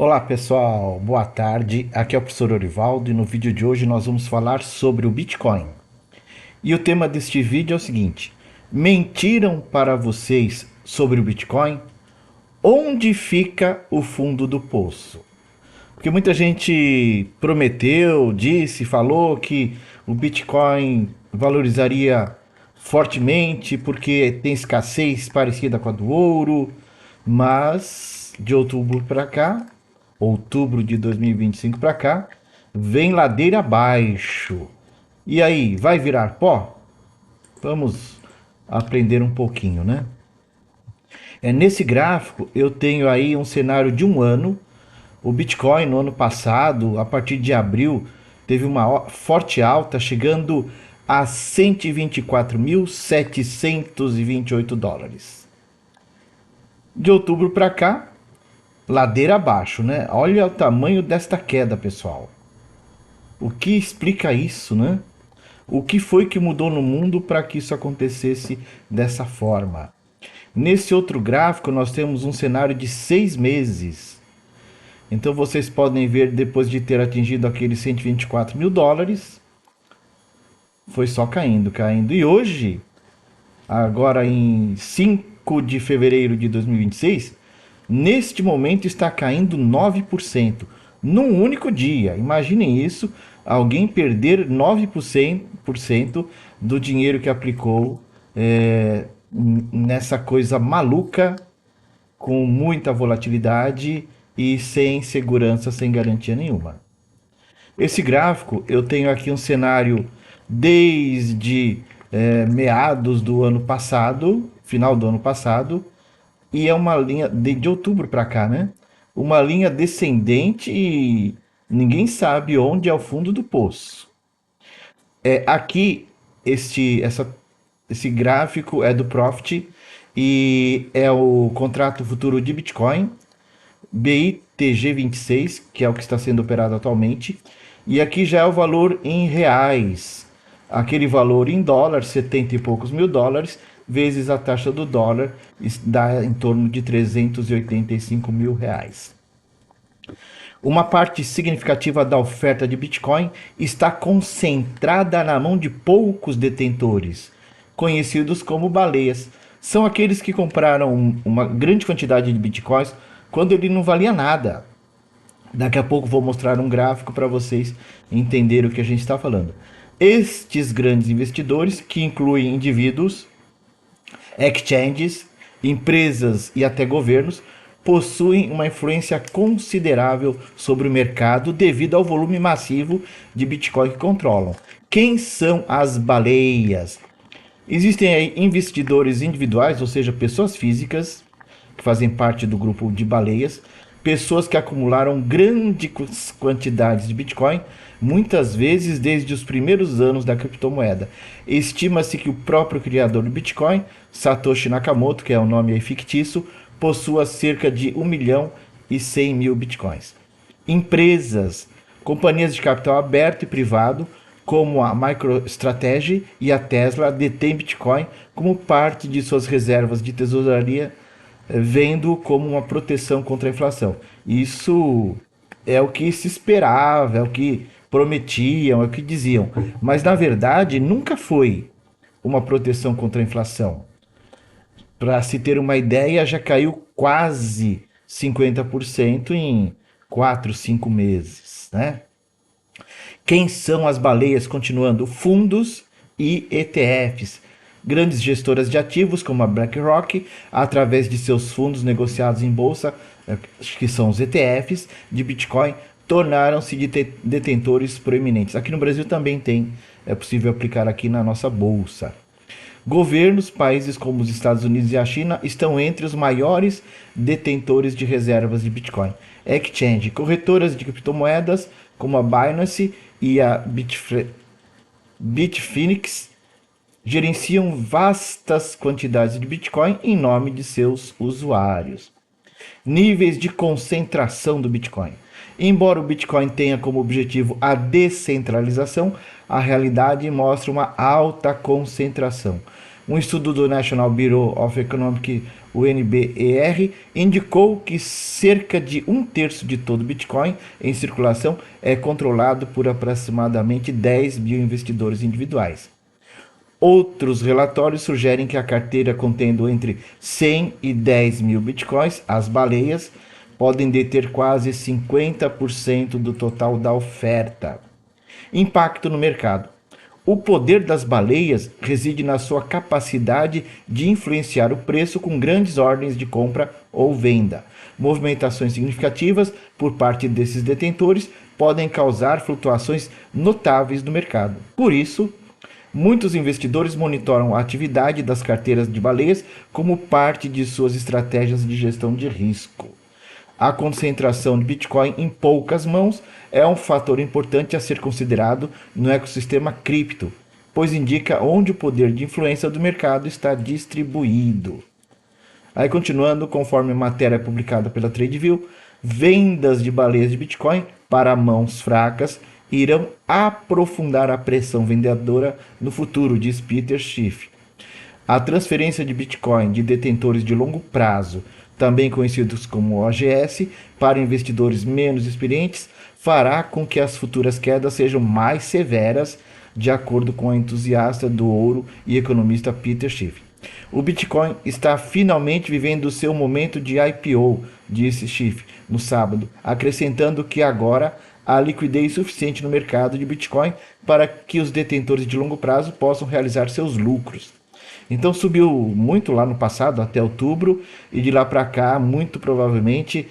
Olá pessoal, boa tarde. Aqui é o professor Orivaldo e no vídeo de hoje nós vamos falar sobre o Bitcoin. E o tema deste vídeo é o seguinte: mentiram para vocês sobre o Bitcoin? Onde fica o fundo do poço? Porque muita gente prometeu, disse, falou que o Bitcoin valorizaria fortemente porque tem escassez parecida com a do ouro, mas de outubro de 2025 para cá, vem ladeira abaixo. E aí, vai virar pó? Vamos aprender um pouquinho, né? Nesse gráfico eu tenho aí um cenário de um ano. O Bitcoin no ano passado, a partir de abril, teve uma forte alta, chegando a 124.728 dólares. De outubro para cá, ladeira abaixo, né? Olha o tamanho desta queda, pessoal. O que explica isso, né? O que foi que mudou no mundo para que isso acontecesse dessa forma? Nesse outro gráfico, nós temos um cenário de 6 meses. Então vocês podem ver, depois de ter atingido aqueles 124 mil dólares, foi só caindo, caindo. E hoje, agora em 5 de fevereiro de 2026, neste momento está caindo 9%. Num único dia. Imaginem isso, alguém perder 9% do dinheiro que aplicou nessa coisa maluca, com muita volatilidade e sem segurança, sem garantia nenhuma. Esse gráfico, eu tenho aqui um cenário desde meados do ano passado, final do ano passado, e é uma linha de outubro para cá, né? Uma linha descendente e ninguém sabe onde é o fundo do poço. Aqui, esse gráfico é do Profit e é o contrato futuro de Bitcoin, BITG26, que é o que está sendo operado atualmente. E aqui já é o valor em reais. Aquele valor em dólar, 70 e poucos mil dólares, vezes a taxa do dólar, dá em torno de 385 mil reais. Uma parte significativa da oferta de Bitcoin está concentrada na mão de poucos detentores, conhecidos como baleias. São aqueles que compraram uma grande quantidade de Bitcoins quando ele não valia nada. Daqui a pouco vou mostrar um gráfico para vocês entenderem o que a gente está falando. Estes grandes investidores, que incluem indivíduos, exchanges, empresas e até governos, possuem uma influência considerável sobre o mercado devido ao volume massivo de Bitcoin que controlam. Quem são as baleias? Existem aí investidores individuais, ou seja, pessoas físicas, que fazem parte do grupo de baleias, pessoas que acumularam grandes quantidades de Bitcoin, muitas vezes desde os primeiros anos da criptomoeda. Estima-se que o próprio criador do Bitcoin, Satoshi Nakamoto, que é o nome aí fictício, possua cerca de 1.100.000 Bitcoins. Empresas, companhias de capital aberto e privado, como a MicroStrategy e a Tesla, detêm Bitcoin como parte de suas reservas de tesouraria, vendo como uma proteção contra a inflação. Isso é o que se esperava, é o que prometiam, é o que diziam. Mas na verdade nunca foi uma proteção contra a inflação. Para se ter uma ideia, já caiu quase 50% em 4, 5 meses, né? Quem são as baleias? Continuando, fundos e ETFs. Grandes gestoras de ativos, como a BlackRock, através de seus fundos negociados em bolsa, que são os ETFs de Bitcoin, tornaram-se detentores proeminentes. Aqui no Brasil também tem, é possível aplicar aqui na nossa bolsa. Governos, países como os Estados Unidos e a China, estão entre os maiores detentores de reservas de Bitcoin. Exchange, corretoras de criptomoedas, como a Binance e a Bitfinex, gerenciam vastas quantidades de Bitcoin em nome de seus usuários. Níveis de concentração do Bitcoin. Embora o Bitcoin tenha como objetivo a descentralização, a realidade mostra uma alta concentração. Um estudo do National Bureau of Economic o NBER, indicou que cerca de um terço de todo o Bitcoin em circulação é controlado por aproximadamente 10 mil investidores individuais. Outros relatórios sugerem que a carteira contendo entre 100 e 10 mil bitcoins, as baleias, podem deter quase 50% do total da oferta. Impacto no mercado. O poder das baleias reside na sua capacidade de influenciar o preço com grandes ordens de compra ou venda. Movimentações significativas por parte desses detentores podem causar flutuações notáveis no mercado. Por isso, muitos investidores monitoram a atividade das carteiras de baleias como parte de suas estratégias de gestão de risco. A concentração de Bitcoin em poucas mãos é um fator importante a ser considerado no ecossistema cripto, pois indica onde o poder de influência do mercado está distribuído. Aí continuando, conforme matéria publicada pela TradeView, vendas de baleias de Bitcoin para mãos fracas irão aprofundar a pressão vendedora no futuro, diz Peter Schiff. A transferência de Bitcoin de detentores de longo prazo, também conhecidos como OGS, para investidores menos experientes, fará com que as futuras quedas sejam mais severas, de acordo com o entusiasta do ouro e economista Peter Schiff. O Bitcoin está finalmente vivendo o seu momento de IPO, disse Schiff no sábado, acrescentando que agora há liquidez suficiente no mercado de Bitcoin para que os detentores de longo prazo possam realizar seus lucros. Então subiu muito lá no passado, até outubro, e de lá para cá, muito provavelmente,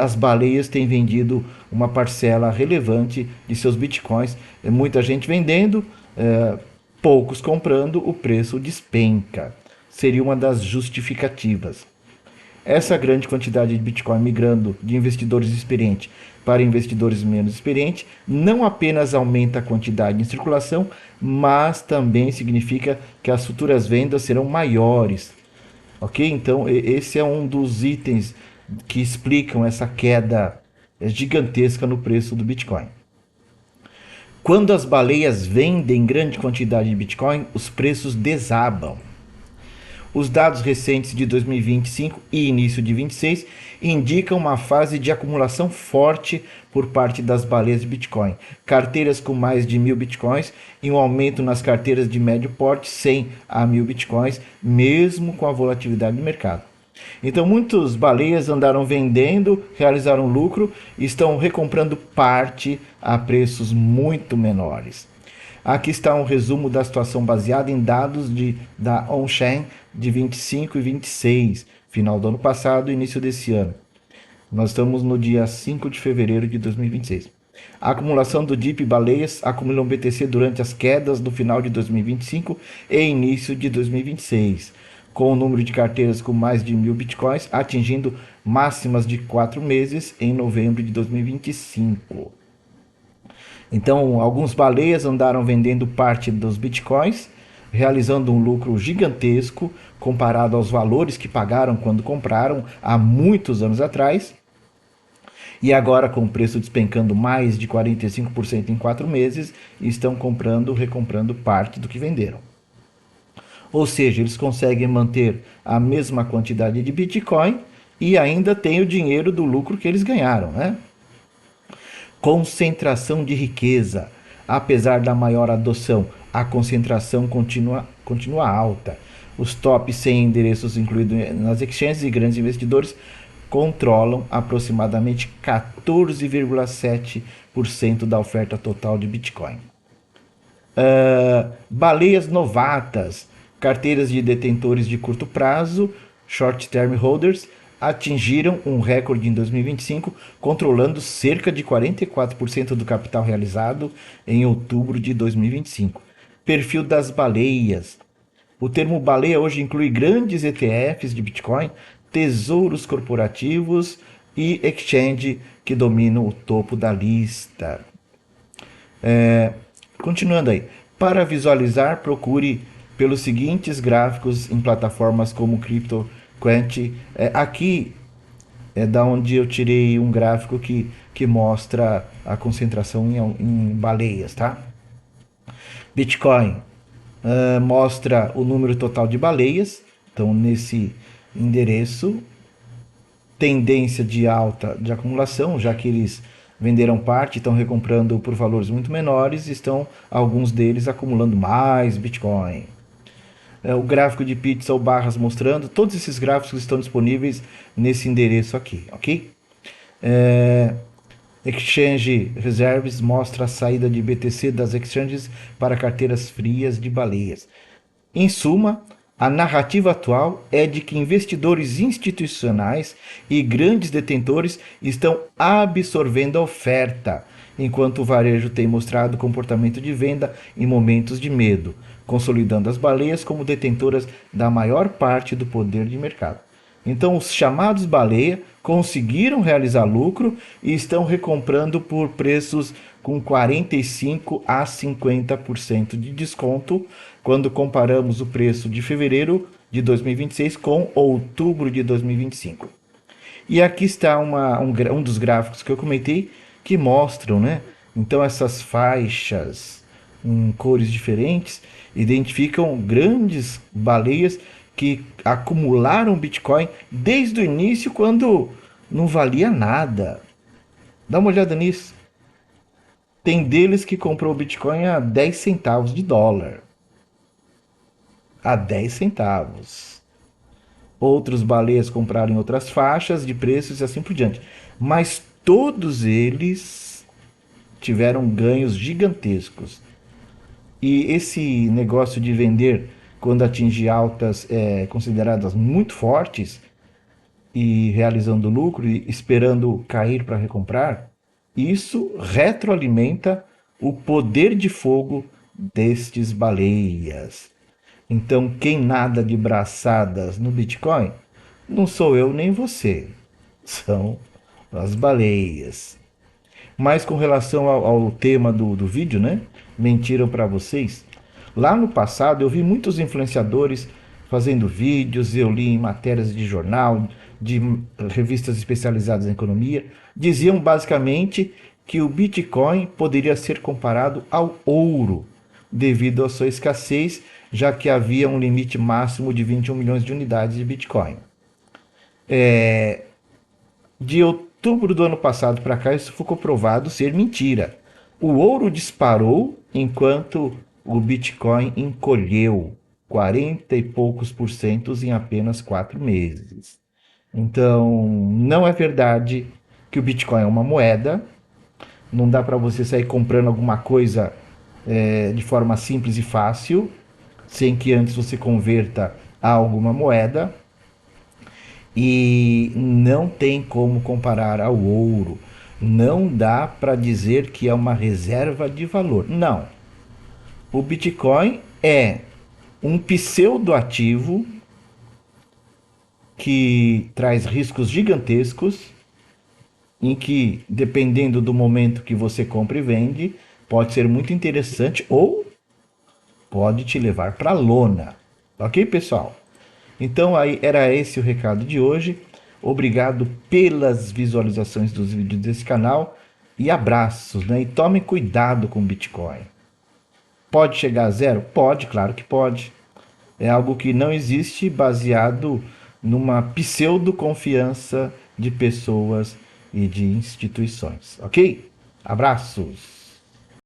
as baleias têm vendido uma parcela relevante de seus bitcoins. Muita gente vendendo, poucos comprando, o preço despenca. Seria uma das justificativas. Essa grande quantidade de Bitcoin migrando de investidores experientes para investidores menos experientes não apenas aumenta a quantidade em circulação, mas também significa que as futuras vendas serão maiores. Ok? Então, esse é um dos itens que explicam essa queda gigantesca no preço do Bitcoin. Quando as baleias vendem grande quantidade de Bitcoin, os preços desabam. Os dados recentes de 2025 e início de 26 indicam uma fase de acumulação forte por parte das baleias de Bitcoin. Carteiras com mais de 1.000 Bitcoins e um aumento nas carteiras de médio porte 100 a 1.000 Bitcoins, mesmo com a volatilidade do mercado. Então, muitos baleias andaram vendendo, realizaram lucro e estão recomprando parte a preços muito menores. Aqui está um resumo da situação baseado em dados da on-chain de 25 e 26, final do ano passado e início desse ano. Nós estamos no dia 5 de fevereiro de 2026. A acumulação do DIP baleias acumulou BTC durante as quedas do final de 2025 e início de 2026, com o número de carteiras com mais de 1.000 bitcoins atingindo máximas de 4 meses em novembro de 2025. Então, alguns baleias andaram vendendo parte dos bitcoins, realizando um lucro gigantesco comparado aos valores que pagaram quando compraram há muitos anos atrás. E agora, com o preço despencando mais de 45% em 4 meses, estão recomprando parte do que venderam. Ou seja, eles conseguem manter a mesma quantidade de Bitcoin e ainda tem o dinheiro do lucro que eles ganharam, né? Concentração de riqueza. Apesar da maior adoção, a concentração continua alta. Os top 100 endereços incluídos nas exchanges e grandes investidores controlam aproximadamente 14,7% da oferta total de Bitcoin. Baleias novatas, carteiras de detentores de curto prazo, short term holders, atingiram um recorde em 2025, controlando cerca de 44% do capital realizado em outubro de 2025. Perfil das baleias. O termo baleia hoje inclui grandes ETFs de Bitcoin, tesouros corporativos e exchange que dominam o topo da lista. Continuando aí. Para visualizar, procure pelos seguintes gráficos em plataformas como CryptoQuant. Aqui é da onde eu tirei um gráfico que mostra a concentração em baleias, tá? Bitcoin mostra o número total de baleias. Então, nesse endereço, tendência de alta de acumulação, já que eles venderam parte, estão recomprando por valores muito menores, estão alguns deles acumulando mais Bitcoin. O gráfico de pixel barras mostrando, todos esses gráficos estão disponíveis nesse endereço aqui, ok? Exchange Reserves mostra a saída de BTC das exchanges para carteiras frias de baleias. Em suma, a narrativa atual é de que investidores institucionais e grandes detentores estão absorvendo a oferta, enquanto o varejo tem mostrado comportamento de venda em momentos de medo, consolidando as baleias como detentoras da maior parte do poder de mercado. Então, os chamados baleia conseguiram realizar lucro e estão recomprando por preços com 45 a 50% de desconto quando comparamos o preço de fevereiro de 2026 com outubro de 2025. E aqui está um dos gráficos que eu comentei que mostram, né? Então, essas faixas em cores diferentes identificam grandes baleias que acumularam Bitcoin desde o início, quando não valia nada. Dá uma olhada nisso. Tem deles que comprou Bitcoin a 10 centavos de dólar. A 10 centavos. Outros baleias compraram em outras faixas de preços e assim por diante. Mas todos eles tiveram ganhos gigantescos. E esse negócio de vender quando atinge altas consideradas muito fortes e realizando lucro e esperando cair para recomprar, isso retroalimenta o poder de fogo destes baleias. Então, quem nada de braçadas no Bitcoin não sou eu nem você, são as baleias. Mas com relação ao tema do vídeo, né? Mentiram para vocês. Lá no passado eu vi muitos influenciadores fazendo vídeos, eu li em matérias de jornal, de revistas especializadas em economia, diziam basicamente que o Bitcoin poderia ser comparado ao ouro, devido à sua escassez, já que havia um limite máximo de 21 milhões de unidades de Bitcoin. De outubro do ano passado para cá, isso foi comprovado ser mentira. O ouro disparou enquanto o Bitcoin encolheu 40 e poucos por cento em apenas 4 meses. Então, não é verdade que o Bitcoin é uma moeda. Não dá para você sair comprando alguma coisa de forma simples e fácil, sem que antes você converta a alguma moeda. E não tem como comparar ao ouro. Não dá para dizer que é uma reserva de valor. Não. O Bitcoin é um pseudoativo que traz riscos gigantescos, em que, dependendo do momento que você compra e vende, pode ser muito interessante ou pode te levar para a lona. Ok, pessoal? Então, aí era esse o recado de hoje. Obrigado pelas visualizações dos vídeos desse canal e abraços, né? E tome cuidado com o Bitcoin. Pode chegar a zero? Pode, claro que pode. É algo que não existe, baseado numa pseudo-confiança de pessoas e de instituições. Ok? Abraços!